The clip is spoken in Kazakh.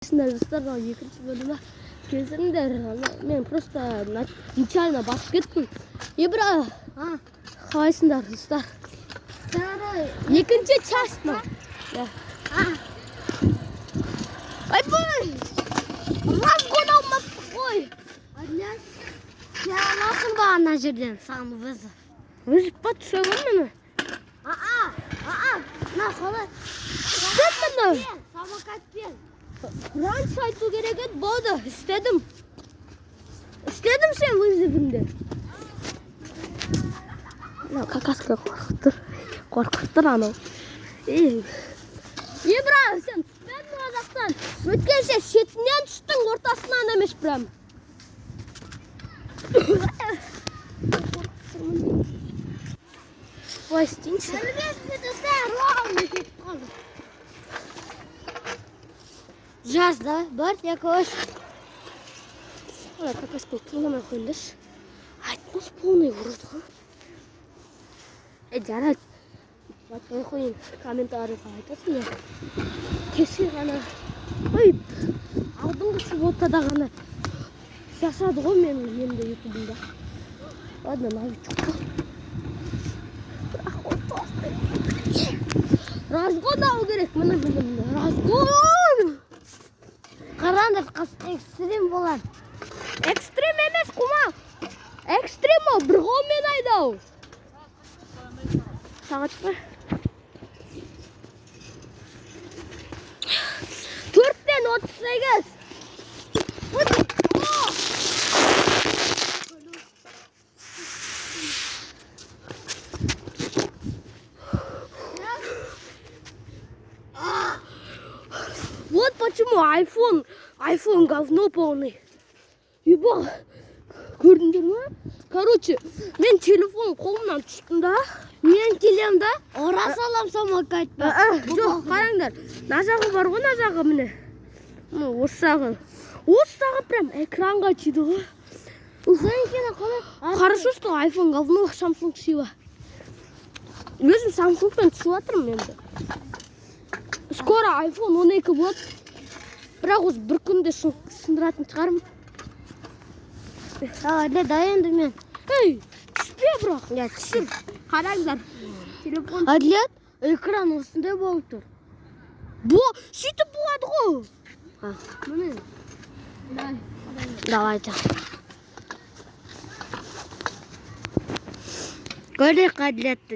Достар, екінші бөлімі келсеңдер, мен просто начально басып кеттім. Ибра, қалайсыңдар, достар? Екінші часть ма? Айбай! Разгон алмапты ғой! Сен аласың ба ана жерден саған вызов? Вызов па түсе ғой мені? На қалай? Істедім. Самокатпен. Раньше айту керек еді, болды, істедім. Істедім сен вызовыңды. Какаска қорқыттыр анау. Ибра, сен түспедің о жақтан. Өткенше шетінен түстің, ортасынан емес прям. Ой, істейінші. Жаз, да? Бар, якось. Какаска киломен қойындыш. Айтмас полный урод ғой. Жарайды. Батпай қойын, комментарийға айтасың я. Кеше ғана, алдыңғы субботада ғана жасады ғой менің енді ютубымда. Ладно, новичок қой. Разгон алу керек, міне білімді. Разгон! Қараңдар, қыз экстрим болады. Экстрим емес, құма. Экстрим ол, бір қолмен айдау. Сағат па? 4-тен 38. Вот почему iPhone говно полный. Еба, көрдіңдер ма? Короче, мен телефон қолымнан түстім да. Мен келем да, ора салам самокатпен. Жоқ, қараңдар. На жағы бар ғой, на жағы міне. Осы жағы. Осы жағы прям экранға тиді ғой. Сенкені қалай? Хорошо, что iPhone говно, Samsung сила. Өзім Samsungпен түсіп жатырмын енді. Скоро iPhone 12 болады. Бірақ осы бір күнде сындыратын шығармын. Не дайынды мен. Түспе бірақ. Түсір. Қараңдар. Телефон. Әділет, экран осындай болып тұр. Сөйтіп болады ғой. Міне. Давайте. Көрек әділетті.